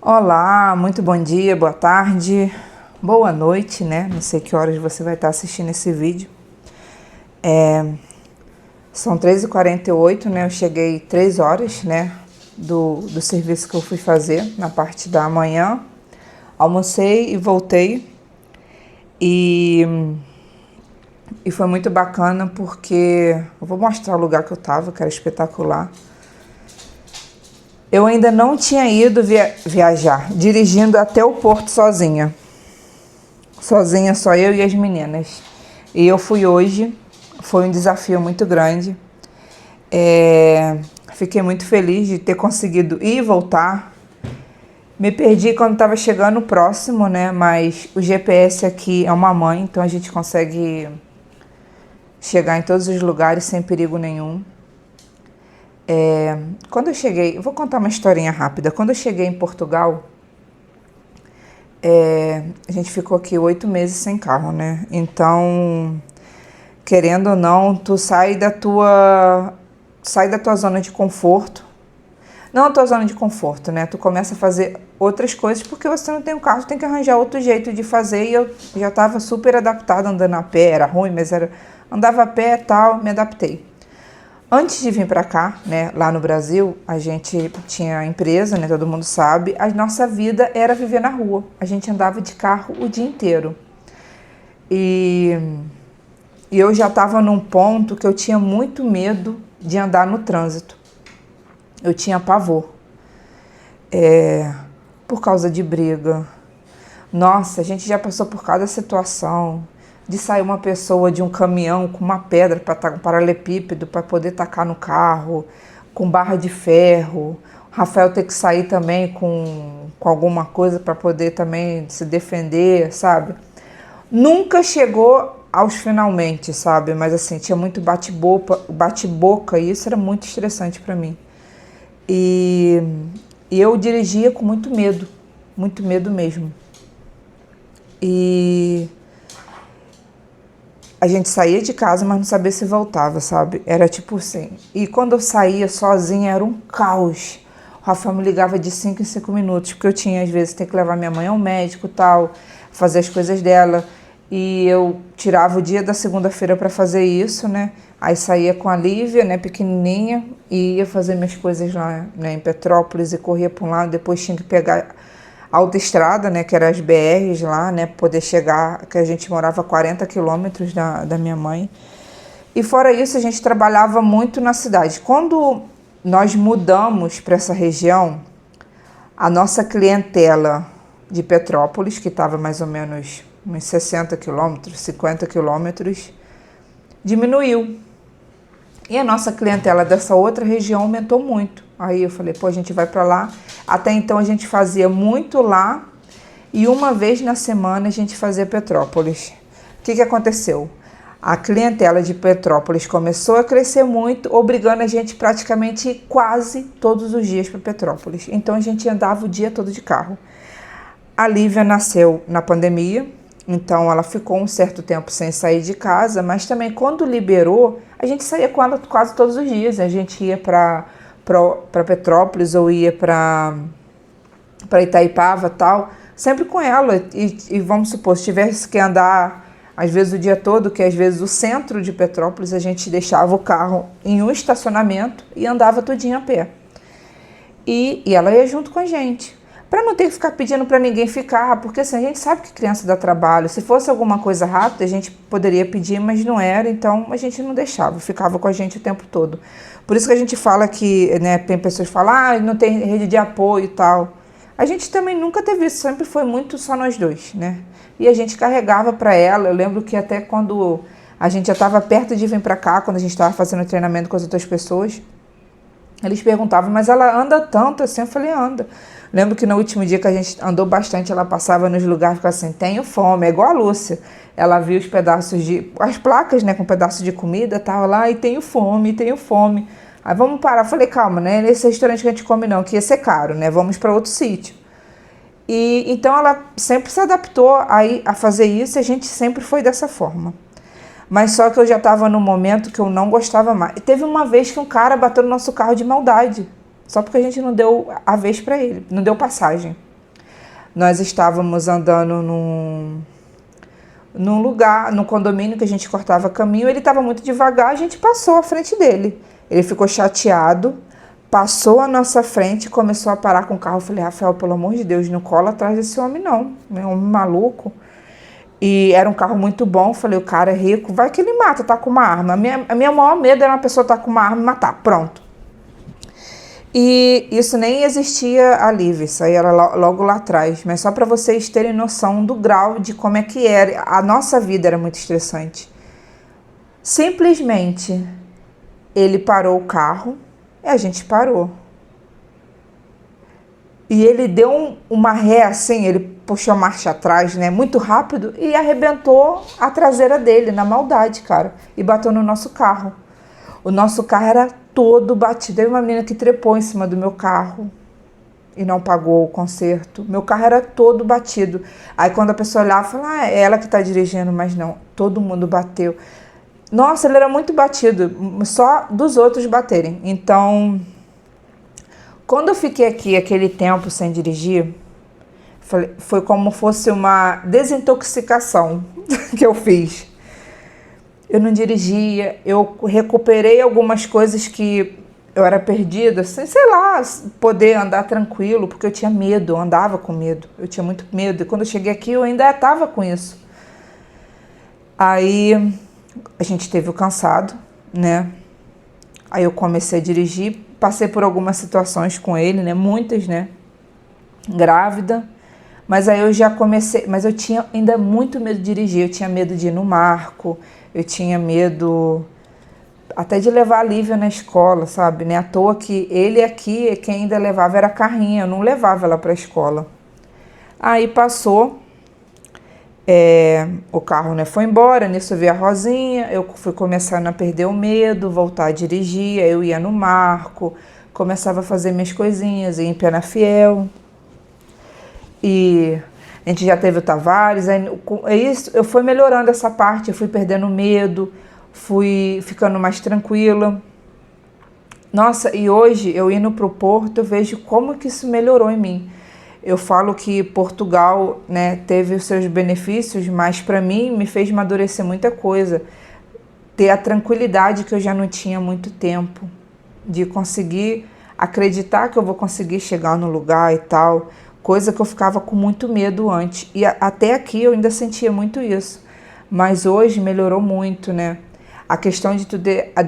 Olá, muito bom dia, boa tarde, boa noite, né? Não sei que horas você vai estar assistindo esse vídeo. São 3h48, né? Eu cheguei 3 horas, né? Do serviço que eu fui fazer na parte da manhã. Almocei e voltei. E foi muito bacana porque eu vou mostrar o lugar que eu tava, que era espetacular. Eu ainda não tinha ido viajar, dirigindo até o porto sozinha. Sozinha, só eu e as meninas. E eu fui hoje, foi um desafio muito grande. Fiquei muito feliz de ter conseguido ir e voltar. Me perdi quando estava chegando próximo, né? Mas o GPS aqui é uma mãe, então a gente consegue chegar em todos os lugares sem perigo nenhum. Quando eu cheguei, eu vou contar uma historinha rápida. Quando eu cheguei em Portugal, a gente ficou aqui 8 meses sem carro, né? Então, querendo ou não, tu sai da tua zona de conforto. Não a tua zona de conforto, né? Tu começa a fazer outras coisas porque você não tem um carro, tem que arranjar outro jeito de fazer. E eu já estava super adaptada andando a pé, era ruim, mas andava a pé e tal, me adaptei. Antes de vir para cá, né, lá no Brasil, a gente tinha empresa, né, todo mundo sabe, a nossa vida era viver na rua. A gente andava de carro o dia inteiro. E eu já estava num ponto que eu tinha muito medo de andar no trânsito. Eu tinha pavor. Por causa de briga. Nossa, a gente já passou por cada situação. De sair uma pessoa de um caminhão com uma pedra, um paralelepípedo, para poder tacar no carro, com barra de ferro. O Rafael ter que sair também com alguma coisa para poder também se defender, sabe? Nunca chegou aos finalmente, sabe? Mas assim, tinha muito bate-boca e isso era muito estressante para mim. E eu dirigia com muito medo mesmo. E a gente saía de casa, mas não sabia se voltava, sabe? Era tipo assim. E quando eu saía sozinha, era um caos. O Rafael me ligava de 5 em 5 minutos, porque eu tinha, às vezes, ter que levar minha mãe ao médico e tal, fazer as coisas dela. E eu tirava o dia da segunda-feira para fazer isso, né? Aí saía com a Lívia, né, pequenininha, e ia fazer minhas coisas lá, né, em Petrópolis, e corria para um lado, depois tinha que pegar autoestrada, né, que eram as BRs lá, né, poder chegar, que a gente morava a 40 quilômetros da minha mãe. E fora isso, a gente trabalhava muito na cidade. Quando nós mudamos para essa região, a nossa clientela de Petrópolis, que estava mais ou menos uns 60 quilômetros, 50 quilômetros, diminuiu. E a nossa clientela dessa outra região aumentou muito. Aí eu falei, a gente vai para lá. Até então a gente fazia muito lá e uma vez na semana a gente fazia Petrópolis. O que aconteceu? A clientela de Petrópolis começou a crescer muito, obrigando a gente praticamente quase todos os dias para Petrópolis. Então a gente andava o dia todo de carro. A Lívia nasceu na pandemia, então ela ficou um certo tempo sem sair de casa, mas também quando liberou, a gente saía com ela quase todos os dias. A gente ia para Petrópolis ou ia para Itaipava e tal, sempre com ela. E vamos supor, se tivesse que andar às vezes o dia todo, que às vezes o centro de Petrópolis, a gente deixava o carro em um estacionamento e andava tudinho a pé. E ela ia junto com a gente. Para não ter que ficar pedindo para ninguém ficar, porque assim, a gente sabe que criança dá trabalho. Se fosse alguma coisa rápida, a gente poderia pedir, mas não era, então a gente não deixava, ficava com a gente o tempo todo. Por isso que a gente fala que, né, tem pessoas que falam, não tem rede de apoio e tal. A gente também nunca teve isso, sempre foi muito só nós dois, né? E a gente carregava para ela. Eu lembro que até quando a gente já estava perto de vir para cá, quando a gente estava fazendo treinamento com as outras pessoas, eles perguntavam, mas ela anda tanto assim? Eu falei, anda. Lembro que no último dia que a gente andou bastante, ela passava nos lugares e ficava assim, tenho fome, é igual a Lúcia. Ela viu os pedaços as placas, né, com pedaço de comida, tava lá, e tenho fome. Aí vamos parar. Eu falei, calma, né, nesse restaurante que a gente come não, que ia ser caro, né, vamos para outro sítio. E então ela sempre se adaptou a fazer isso, e a gente sempre foi dessa forma. Mas só que eu já estava num momento que eu não gostava mais. Teve uma vez que um cara bateu no nosso carro de maldade, só porque a gente não deu a vez para ele, não deu passagem. Nós estávamos andando num lugar, num condomínio que a gente cortava caminho, ele estava muito devagar, a gente passou à frente dele. Ele ficou chateado, passou à nossa frente, começou a parar com o carro. Eu falei, Rafael, pelo amor de Deus, não cola atrás desse homem não, é um homem maluco. E era um carro muito bom, eu falei, o cara é rico, vai que ele mata, tá com uma arma. A minha maior medo era uma pessoa estar com uma arma e matar, pronto. E isso nem existia ali, isso aí era logo lá atrás, mas só para vocês terem noção do grau de como é que era. A nossa vida era muito estressante. Simplesmente ele parou o carro e a gente parou. E ele deu uma ré assim, ele puxou a marcha atrás, né, muito rápido e arrebentou a traseira dele na maldade, cara, e bateu no nosso carro. O nosso carro era todo batido. Teve uma menina que trepou em cima do meu carro e não pagou o conserto. Meu carro era todo batido. Aí quando a pessoa olhava, falava, é ela que está dirigindo, mas não, todo mundo bateu. Nossa, ele era muito batido, só dos outros baterem. Então, quando eu fiquei aqui aquele tempo sem dirigir, foi como fosse uma desintoxicação que eu fiz. Eu não dirigia, eu recuperei algumas coisas que eu era perdida, assim, sei lá, poder andar tranquilo, porque eu tinha medo, eu andava com medo, eu tinha muito medo. E quando eu cheguei aqui, eu ainda estava com isso. Aí a gente teve o cansado, né? Aí eu comecei a dirigir, passei por algumas situações com ele, né? Muitas, né? Grávida. Mas aí eu já comecei, mas eu tinha ainda muito medo de dirigir, eu tinha medo de ir no marco, eu tinha medo até de levar a Lívia na escola, sabe? Né? À toa que ele aqui, quem ainda levava era a Carrinha, eu não levava ela para a escola. Aí passou, o carro, né, foi embora, nisso eu vi a Rosinha, eu fui começando a perder o medo, voltar a dirigir, aí eu ia no marco, começava a fazer minhas coisinhas, ia em Penafiel. E a gente já teve o Tavares, aí eu fui melhorando essa parte, eu fui perdendo medo, fui ficando mais tranquila. Nossa, e hoje eu indo para o Porto, eu vejo como que isso melhorou em mim. Eu falo que Portugal, né, teve os seus benefícios, mas para mim me fez amadurecer muita coisa. Ter a tranquilidade que eu já não tinha há muito tempo, de conseguir acreditar que eu vou conseguir chegar no lugar e tal. Coisa que eu ficava com muito medo antes. E até aqui eu ainda sentia muito isso. Mas hoje melhorou muito, né? A questão de tu ter a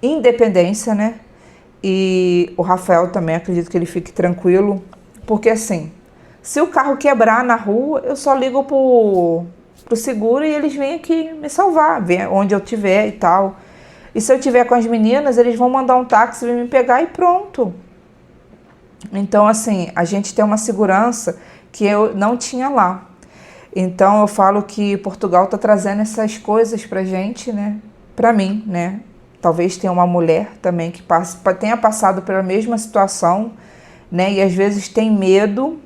independência, né? E o Rafael também, acredito que ele fique tranquilo. Porque assim, se o carro quebrar na rua, eu só ligo pro seguro e eles vêm aqui me salvar, ver onde eu estiver e tal. E se eu estiver com as meninas, eles vão mandar um táxi, vir me pegar e pronto. Então, assim, a gente tem uma segurança que eu não tinha lá. Então, eu falo que Portugal está trazendo essas coisas pra gente, né? Pra mim, né? Talvez tenha uma mulher também que tenha passado pela mesma situação, né? E às vezes tem medo,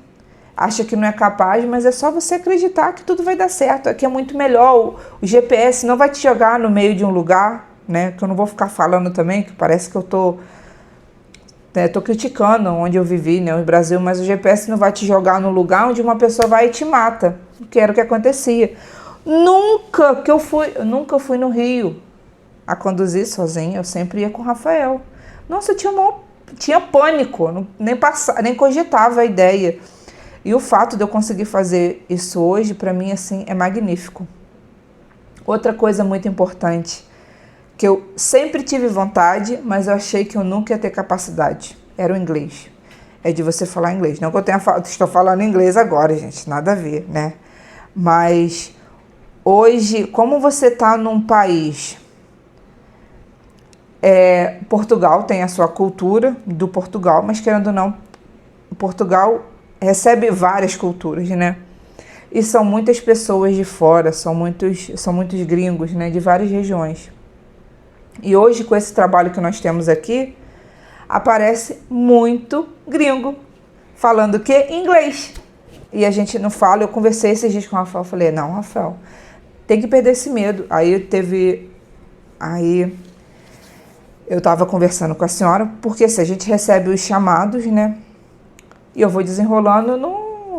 acha que não é capaz, mas é só você acreditar que tudo vai dar certo. Aqui é muito melhor. O GPS não vai te jogar no meio de um lugar, né? Que eu não vou ficar falando também, que parece que eu tô criticando onde eu vivi, né, o Brasil, mas o GPS não vai te jogar no lugar onde uma pessoa vai e te mata, que era o que acontecia. Eu nunca fui no Rio a conduzir sozinha, eu sempre ia com o Rafael. Nossa, eu tinha pânico, nem cogitava a ideia. E o fato de eu conseguir fazer isso hoje, para mim, assim, é magnífico. Outra coisa muito importante, que eu sempre tive vontade, mas eu achei que eu nunca ia ter capacidade, era o inglês. É de você falar inglês. Não que eu estou falando inglês agora, gente, nada a ver, né? Mas hoje, como você está num país... Portugal tem a sua cultura do Portugal, mas querendo ou não, Portugal recebe várias culturas, né? E são muitas pessoas de fora, são muitos gringos, né? De várias regiões. E hoje, com esse trabalho que nós temos aqui, aparece muito gringo falando o quê? Inglês. E a gente não fala. Eu conversei esses dias com o Rafael, falei, não, Rafael, tem que perder esse medo. Aí eu estava conversando com a senhora, porque se a gente recebe os chamados, né? E eu vou desenrolando,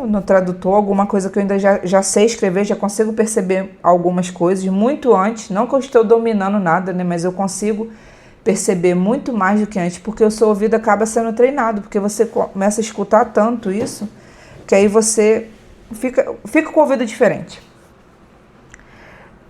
no tradutor, alguma coisa que eu ainda já sei escrever, já consigo perceber algumas coisas muito antes, não que eu estou dominando nada, né, mas eu consigo perceber muito mais do que antes, porque o seu ouvido acaba sendo treinado, porque você começa a escutar tanto isso, que aí você fica com o ouvido diferente.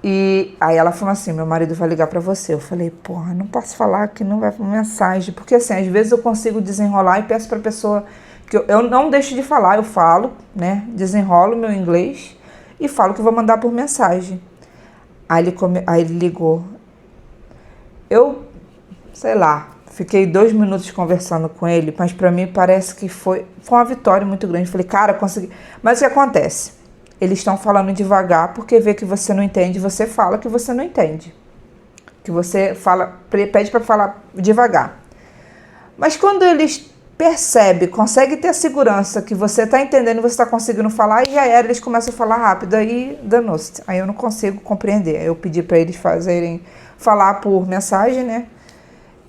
E aí ela falou assim, meu marido vai ligar pra você. Eu falei, porra, não posso falar que não vai por mensagem, porque assim, às vezes eu consigo desenrolar e peço pra pessoa que eu não deixo de falar, eu falo, né, desenrolo meu inglês e falo que vou mandar por mensagem. Aí ele ligou. Eu, sei lá, fiquei 2 minutos conversando com ele, mas pra mim parece que foi uma vitória muito grande. Falei, cara, consegui. Mas o que acontece? Eles estão falando devagar porque vê que você não entende, você fala que você não entende. Que você fala, pede para falar devagar. Mas quando eles percebem, conseguem ter a segurança que você está entendendo e você está conseguindo falar, e já era, eles começam a falar rápido, aí danou-se. Aí eu não consigo compreender. Eu pedi para eles falar por mensagem, né?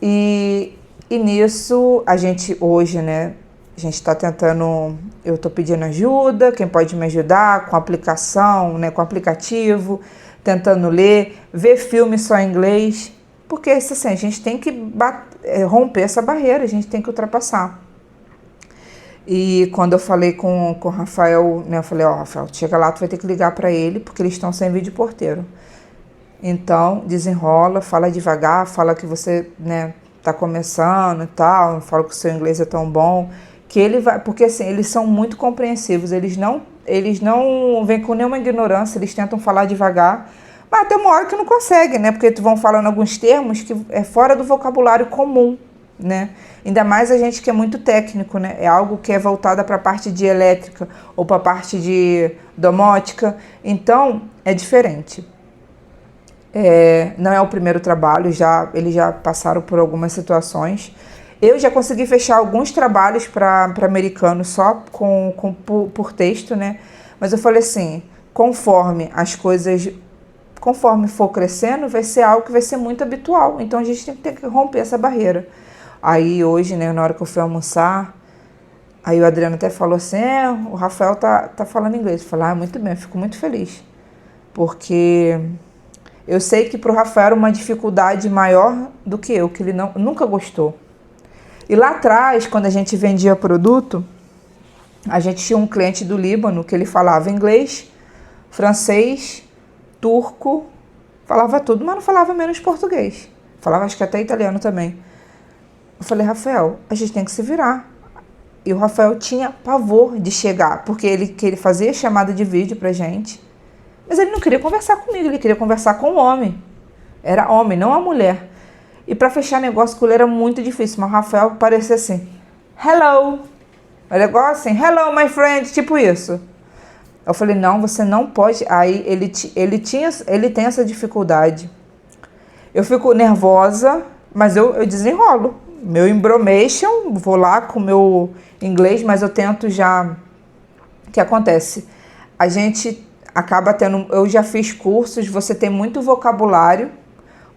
E nisso, a gente hoje, né? A gente está tentando, eu estou pedindo ajuda, quem pode me ajudar com aplicação, né, com aplicativo, tentando ler, ver filme só em inglês, porque assim, a gente tem que romper essa barreira, a gente tem que ultrapassar. E quando eu falei com o Rafael, né, eu falei, Rafael, chega lá, tu vai ter que ligar para ele, porque eles estão sem vídeo porteiro. Então, desenrola, fala devagar, fala que você, né, tá começando e tal, fala que o seu inglês é tão bom, que ele vai, porque assim, eles são muito compreensivos, eles não vêm com nenhuma ignorância, eles tentam falar devagar, mas até uma hora que não conseguem, né, porque vão falando alguns termos que é fora do vocabulário comum, né, ainda mais a gente que é muito técnico, né, é algo que é voltada para a parte de elétrica ou para a parte de domótica, então é diferente. Não é o primeiro trabalho, eles já passaram por algumas situações. Eu já consegui fechar alguns trabalhos para americanos só por texto, né? Mas eu falei assim, conforme as coisas, conforme for crescendo, vai ser algo que vai ser muito habitual. Então a gente tem que ter que romper essa barreira. Aí hoje, né, na hora que eu fui almoçar, aí o Adriano até falou assim, o Rafael tá falando inglês. Eu falei, muito bem, eu fico muito feliz. Porque eu sei que para o Rafael era uma dificuldade maior do que eu, que ele nunca gostou. E lá atrás, quando a gente vendia produto, a gente tinha um cliente do Líbano que ele falava inglês, francês, turco, falava tudo, mas não falava menos português. Falava acho que até italiano também. Eu falei, Rafael, a gente tem que se virar. E o Rafael tinha pavor de chegar, porque ele fazia chamada de vídeo pra gente, mas ele não queria conversar comigo, ele queria conversar com o homem. Era homem, não a mulher. E para fechar negócio com ele era muito difícil, mas o Rafael parecia assim, hello. O negócio assim, hello my friend, tipo isso. Eu falei, não, você não pode. Aí ele tem essa dificuldade. Eu fico nervosa, mas eu desenrolo. Meu embromation, vou lá com o meu inglês, mas eu tento já... O que acontece? A gente acaba tendo... Eu já fiz cursos, você tem muito vocabulário,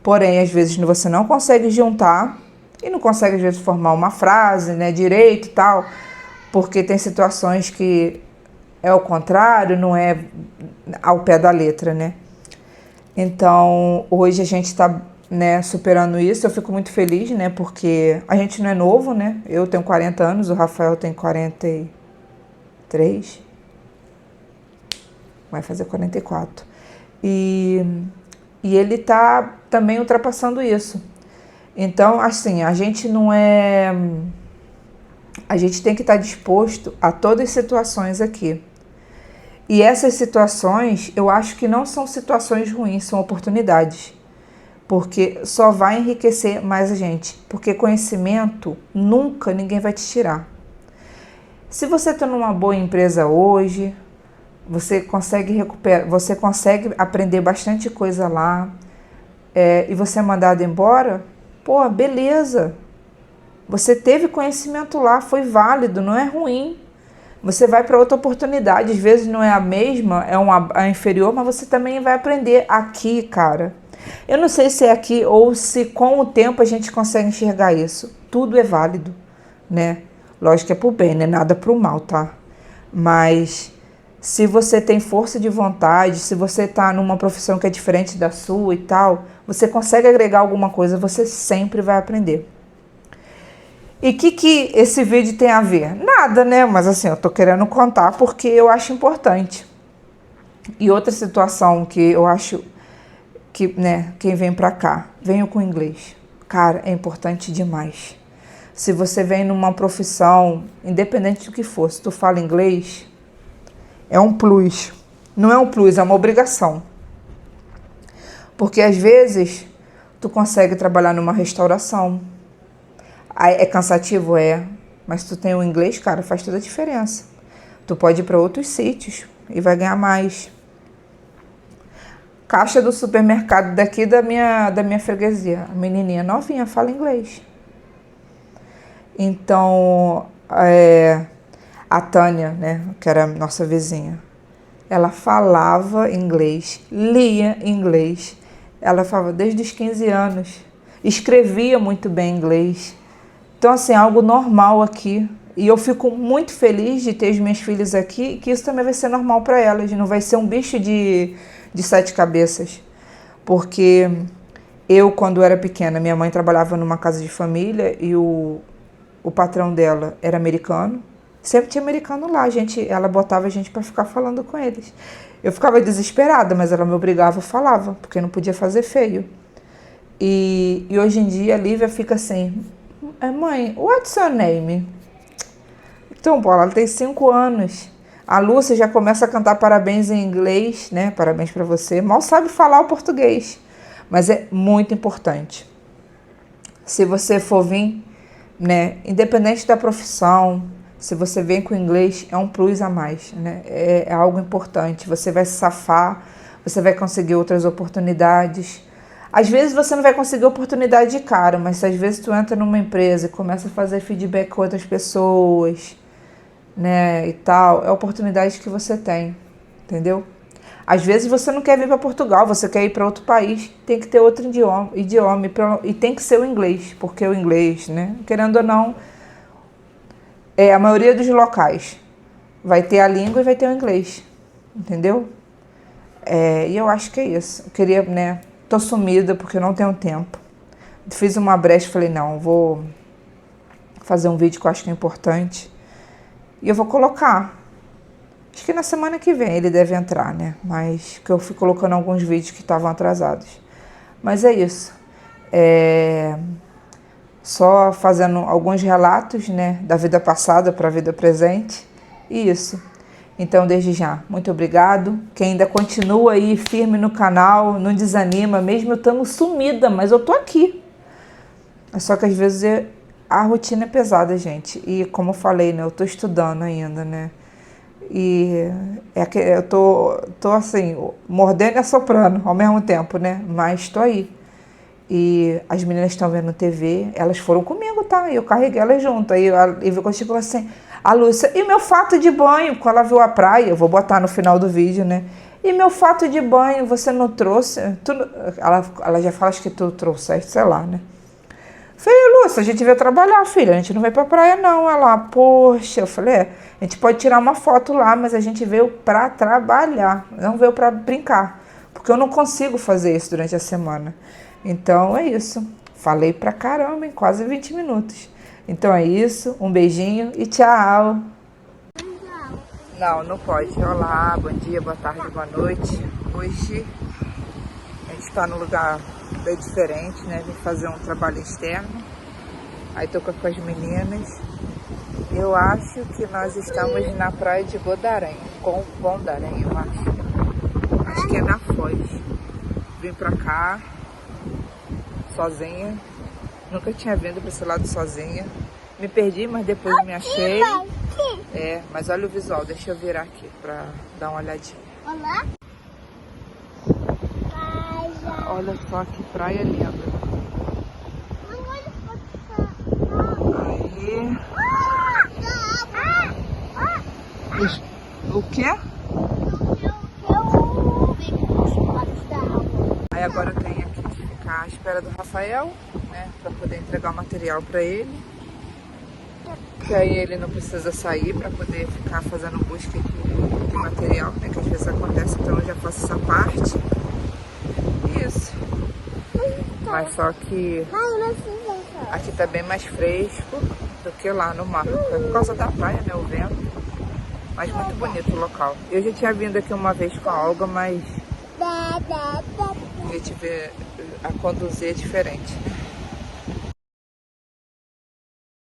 porém, às vezes, você não consegue juntar e não consegue, às vezes, formar uma frase, né, direito e tal, porque tem situações que é o contrário, não é ao pé da letra, né? Então, hoje a gente está, né, superando isso, eu fico muito feliz, né, porque a gente não é novo, né? Eu tenho 40 anos, o Rafael tem 43, vai fazer 44. E ele tá também ultrapassando isso. Então, assim, a gente não é... A gente tem que estar disposto a todas as situações aqui. E essas situações, eu acho que não são situações ruins, são oportunidades. Porque só vai enriquecer mais a gente. Porque conhecimento, nunca ninguém vai te tirar. Se você está numa boa empresa hoje, você consegue recuperar, você consegue aprender bastante coisa lá, e você é mandado embora, pô, beleza. Você teve conhecimento lá, foi válido, não é ruim. Você vai para outra oportunidade, às vezes não é a mesma, é inferior, mas você também vai aprender aqui, cara. Eu não sei se é aqui ou se com o tempo a gente consegue enxergar isso. Tudo é válido, né? Lógico que é pro bem, né? Nada pro mal, tá? Mas se você tem força de vontade, se você está numa profissão que é diferente da sua e tal, você consegue agregar alguma coisa, você sempre vai aprender. E o que esse vídeo tem a ver? Nada, né? Mas assim, eu tô querendo contar porque eu acho importante. E outra situação que eu acho que, né, quem vem pra cá, venho com inglês. Cara, é importante demais. Se você vem numa profissão, independente do que for, se tu fala inglês, é um plus. Não é um plus, é uma obrigação. Porque às vezes tu consegue trabalhar numa restauração. É cansativo? É. Mas tu tem o inglês, cara, faz toda a diferença. Tu pode ir para outros sítios e vai ganhar mais. Caixa do supermercado daqui da minha freguesia. A menininha novinha fala inglês. Então, a Tânia, né, que era nossa vizinha, ela falava inglês, lia inglês. Ela falava desde os 15 anos. Escrevia muito bem inglês. Então, assim, é algo normal aqui. E eu fico muito feliz de ter as minhas filhas aqui, que isso também vai ser normal para elas. Não vai ser um bicho de 7 cabeças. Porque eu, quando era pequena, minha mãe trabalhava numa casa de família e o patrão dela era americano. Sempre tinha americano lá, ela botava a gente para ficar falando com eles. Eu ficava desesperada, mas ela me obrigava, falava, porque não podia fazer feio. E hoje em dia a Lívia fica assim, mãe, what's your name? Então, Paula, ela tem 5 anos. A Lúcia já começa a cantar parabéns em inglês, né? Parabéns para você. Mal sabe falar o português, mas é muito importante. Se você for vir, né, independente da profissão, se você vem com inglês, é um plus a mais, né? É algo importante. Você vai se safar, você vai conseguir outras oportunidades. Às vezes você não vai conseguir oportunidade de cara, mas se às vezes tu entra numa empresa e começa a fazer feedback com outras pessoas, né, e tal, é a oportunidade que você tem, entendeu? Às vezes você não quer vir para Portugal, você quer ir para outro país, tem que ter outro idioma e tem que ser o inglês, porque o inglês, né, querendo ou não, a maioria dos locais vai ter a língua e vai ter o inglês, entendeu? E eu acho que é isso. Eu queria, né, tô sumida porque eu não tenho tempo. Fiz uma brecha, falei, não, vou fazer um vídeo que eu acho que é importante. E eu vou colocar. Acho que na semana que vem ele deve entrar, né? Mas que eu fui colocando alguns vídeos que estavam atrasados. Mas é isso. Só fazendo alguns relatos, né, da vida passada para a vida presente. E isso. Então, desde já, muito obrigado. Quem ainda continua aí firme no canal, não desanima, mesmo eu estando sumida, mas eu tô aqui. É só que às vezes a rotina é pesada, gente. E como eu falei, né, eu tô estudando ainda, né? E eu tô assim, mordendo e assoprando ao mesmo tempo, né? Mas tô aí. E as meninas estão vendo TV, elas foram comigo, tá? E eu carreguei elas junto. Aí a Lívia falou assim, a Lúcia, e meu fato de banho? Quando ela viu a praia, eu vou botar no final do vídeo, né? E meu fato de banho, você não trouxe? Ela já fala, acho que tu trouxeste, sei lá, né? Falei, Lúcia, a gente veio trabalhar, filha, a gente não veio pra praia, não. Ela, poxa, eu falei, a gente pode tirar uma foto lá, mas a gente veio pra trabalhar, não veio pra brincar. Porque eu não consigo fazer isso durante a semana. Então é isso. Falei pra caramba em quase 20 minutos. Então é isso. Um beijinho e tchau. Não pode. Olá, bom dia, boa tarde, boa noite. Hoje a gente está num lugar bem diferente, né? Vim fazer um trabalho externo. Aí tô com as meninas. Eu acho que nós estamos na praia de Godarém. Com Gondarém, eu acho. Acho que é na Foz. Vim pra cá sozinha, nunca tinha vindo para esse lado sozinha, me perdi, mas depois me achei. Mas olha o visual, deixa eu virar aqui para dar uma olhadinha. Olá. Olha só que praia linda. Aí. O quê? Aí agora eu tenho aqui que ficar à espera do Rafael, né, para poder entregar o material para ele. Que aí ele não precisa sair para poder ficar fazendo busca aqui de material, né? Que às vezes acontece, então eu já faço essa parte. Isso. Mas só que aqui tá bem mais fresco do que lá no mar. É por causa da praia, né? O vento. Mas muito bonito o local. Eu já tinha vindo aqui uma vez com a Olga, mas a gente vê a conduzir é diferente.